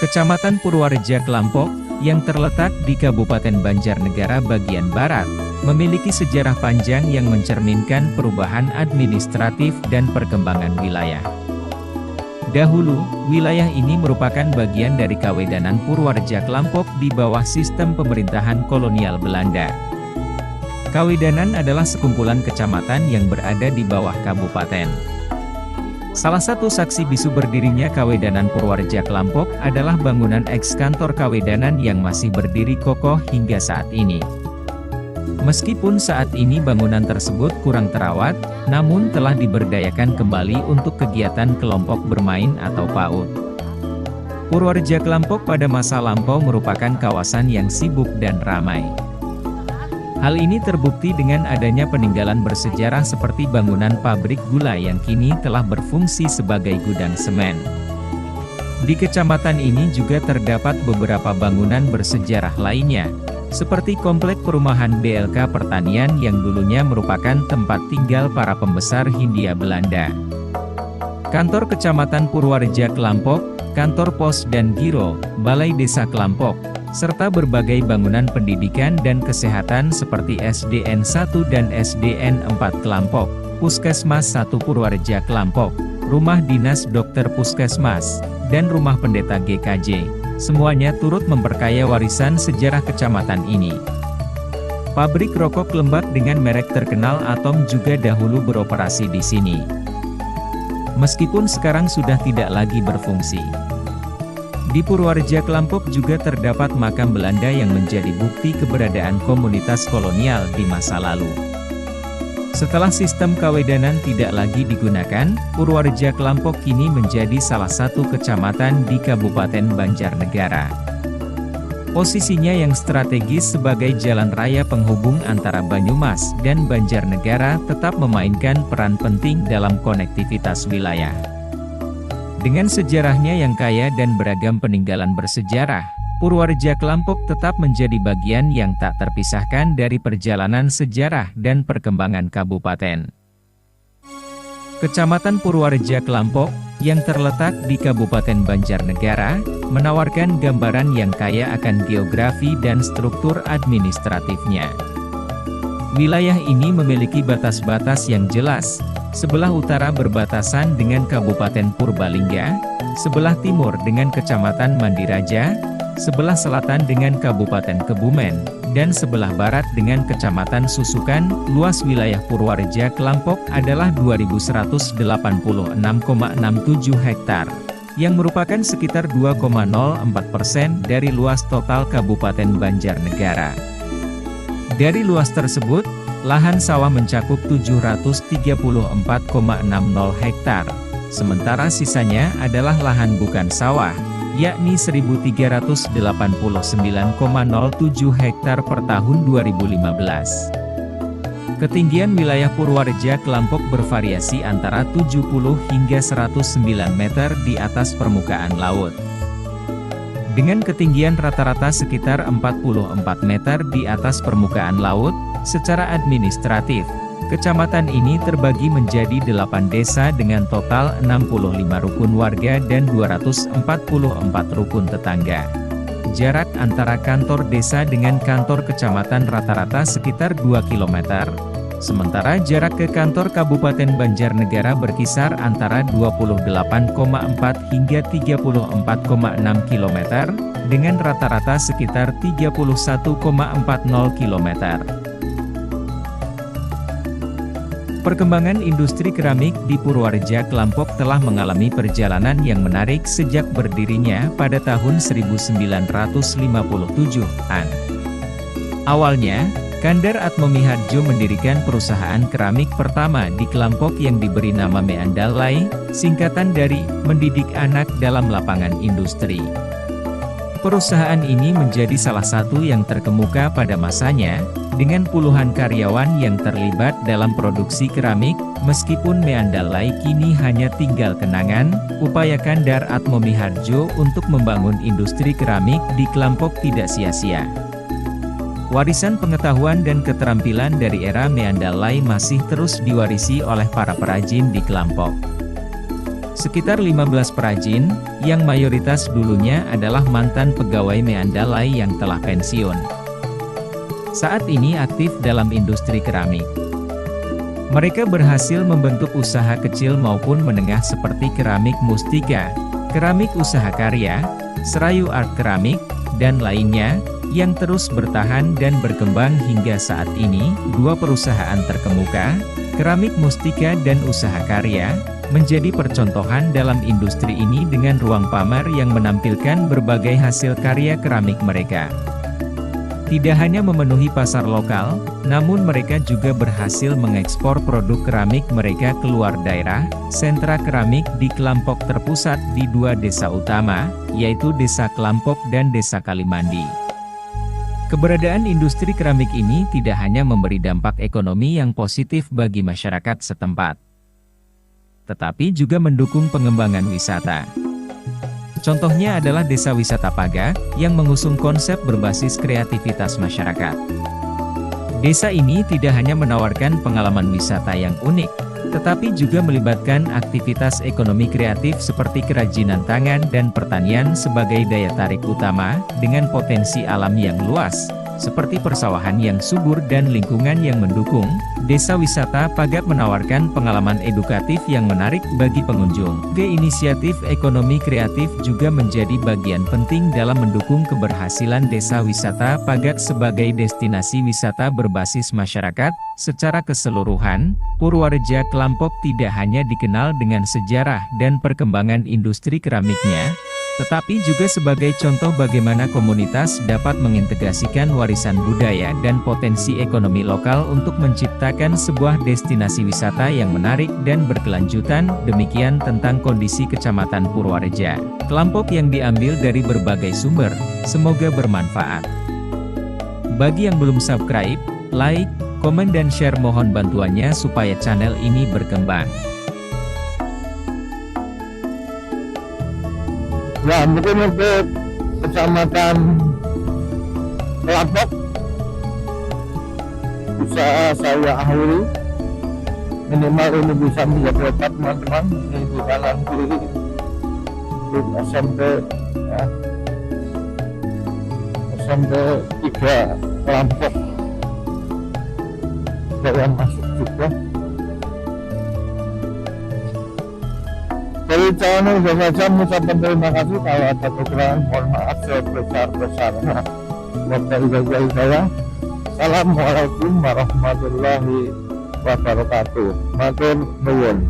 Kecamatan Purwareja Klampok, yang terletak di Kabupaten Banjarnegara bagian barat, memiliki sejarah panjang yang mencerminkan perubahan administratif dan perkembangan wilayah. Dahulu, wilayah ini merupakan bagian dari Kawedanan Purwareja Klampok di bawah sistem pemerintahan kolonial Belanda. Kawedanan adalah sekumpulan kecamatan yang berada di bawah kabupaten. Salah satu saksi bisu berdirinya Kawedanan Purwareja Klampok adalah bangunan eks-kantor Kawedanan yang masih berdiri kokoh hingga saat ini. Meskipun saat ini bangunan tersebut kurang terawat, namun telah diberdayakan kembali untuk kegiatan kelompok bermain atau PAUD. Purwareja Klampok pada masa lampau merupakan kawasan yang sibuk dan ramai. Hal ini terbukti dengan adanya peninggalan bersejarah seperti bangunan pabrik gula yang kini telah berfungsi sebagai gudang semen. Di kecamatan ini juga terdapat beberapa bangunan bersejarah lainnya, seperti komplek perumahan BLK Pertanian yang dulunya merupakan tempat tinggal para pembesar Hindia Belanda. Kantor Kecamatan Purwareja Klampok, kantor pos dan giro, Balai Desa Klampok, serta berbagai bangunan pendidikan dan kesehatan seperti SDN 1 dan SDN 4 Klampok, Puskesmas 1 Purwareja Klampok, Rumah Dinas Dokter Puskesmas, dan Rumah Pendeta GKJ, semuanya turut memperkaya warisan sejarah kecamatan ini. Pabrik rokok Lembak dengan merek terkenal Atom juga dahulu beroperasi di sini. Meskipun sekarang sudah tidak lagi berfungsi. Di Purwareja Klampok juga terdapat makam Belanda yang menjadi bukti keberadaan komunitas kolonial di masa lalu. Setelah sistem Kawedanan tidak lagi digunakan, Purwareja Klampok kini menjadi salah satu kecamatan di Kabupaten Banjarnegara. Posisinya yang strategis sebagai jalan raya penghubung antara Banyumas dan Banjarnegara tetap memainkan peran penting dalam konektivitas wilayah. Dengan sejarahnya yang kaya dan beragam peninggalan bersejarah, Purwareja Klampok tetap menjadi bagian yang tak terpisahkan dari perjalanan sejarah dan perkembangan kabupaten. Kecamatan Purwareja Klampok, yang terletak di Kabupaten Banjarnegara, menawarkan gambaran yang kaya akan geografi dan struktur administratifnya. Wilayah ini memiliki batas-batas yang jelas. Sebelah utara berbatasan dengan Kabupaten Purbalingga, sebelah timur dengan Kecamatan Mandiraja, sebelah selatan dengan Kabupaten Kebumen, dan sebelah barat dengan Kecamatan Susukan. Luas wilayah Purwareja Klampok adalah 2.186,67 hektar, yang merupakan sekitar 2,04% dari luas total Kabupaten Banjarnegara. Dari luas tersebut, lahan sawah mencakup 734,60 hektar, sementara sisanya adalah lahan bukan sawah, yakni 1.389,07 hektar per tahun 2015. Ketinggian wilayah Purwareja Klampok bervariasi antara 70 hingga 109 meter di atas permukaan laut. Dengan ketinggian rata-rata sekitar 44 meter di atas permukaan laut, secara administratif, kecamatan ini terbagi menjadi 8 desa dengan total 65 rukun warga dan 244 rukun tetangga. Jarak antara kantor desa dengan kantor kecamatan rata-rata sekitar 2 km. Sementara jarak ke kantor Kabupaten Banjarnegara berkisar antara 28,4 hingga 34,6 km, dengan rata-rata sekitar 31,40 km. Perkembangan industri keramik di Purwareja Klampok telah mengalami perjalanan yang menarik sejak berdirinya pada tahun 1957-an. Awalnya, Kandar Atmomiharjo mendirikan perusahaan keramik pertama di Klampok yang diberi nama Meandalai, singkatan dari mendidik anak dalam lapangan industri. Perusahaan ini menjadi salah satu yang terkemuka pada masanya, dengan puluhan karyawan yang terlibat dalam produksi keramik. Meskipun Meandalai kini hanya tinggal kenangan, upaya Kandar Atmomiharjo untuk membangun industri keramik di Klampok tidak sia-sia. Warisan pengetahuan dan keterampilan dari era Meandalai masih terus diwarisi oleh para perajin di Klampok. Sekitar 15 perajin, yang mayoritas dulunya adalah mantan pegawai Meandalai yang telah pensiun. Saat ini aktif dalam industri keramik. Mereka berhasil membentuk usaha kecil maupun menengah seperti Keramik Mustika, Keramik Usaha Karya, Serayu Art Keramik, dan lainnya, yang terus bertahan dan berkembang hingga saat ini. Dua perusahaan terkemuka, Keramik Mustika dan Usaha Karya, menjadi percontohan dalam industri ini dengan ruang pamer yang menampilkan berbagai hasil karya keramik mereka. Tidak hanya memenuhi pasar lokal, namun mereka juga berhasil mengekspor produk keramik mereka keluar daerah. Sentra keramik di Kelampok terpusat di dua desa utama, yaitu Desa Kelampok dan Desa Kalimandi. Keberadaan industri keramik ini tidak hanya memberi dampak ekonomi yang positif bagi masyarakat setempat, tetapi juga mendukung pengembangan wisata. Contohnya adalah Desa Wisata Paga, yang mengusung konsep berbasis kreativitas masyarakat. Desa ini tidak hanya menawarkan pengalaman wisata yang unik, tetapi juga melibatkan aktivitas ekonomi kreatif seperti kerajinan tangan dan pertanian sebagai daya tarik utama, dengan potensi alam yang luas, seperti persawahan yang subur dan lingkungan yang mendukung. Desa Wisata Paga menawarkan pengalaman edukatif yang menarik bagi pengunjung. Inisiatif ekonomi kreatif juga menjadi bagian penting dalam mendukung keberhasilan Desa Wisata Paga sebagai destinasi wisata berbasis masyarakat. Secara keseluruhan, Purwareja Kelampok tidak hanya dikenal dengan sejarah dan perkembangan industri keramiknya, tetapi juga sebagai contoh bagaimana komunitas dapat mengintegrasikan warisan budaya dan potensi ekonomi lokal untuk menciptakan sebuah destinasi wisata yang menarik dan berkelanjutan. Demikian tentang kondisi Kecamatan Purwareja Kelampok yang diambil dari berbagai sumber. Semoga bermanfaat. Bagi yang belum subscribe, like, komen dan share, mohon bantuannya supaya channel ini berkembang. Ya, mungkin untuk Kecamatan Kelampok bisa saya akhiri. Minimal ini bisa menjadi obat teman-teman. Ini di kanan kiri di SMP ya. SMP 3 Kelampok. Ada yang masuk juga. Dari channel saja mengucapkan terima kasih. Kalau ada kekurangan mohon maaf sebesar-besarnya. Wabillahi saya. Assalamualaikum warahmatullahi wabarakatuh. Matur nuwun.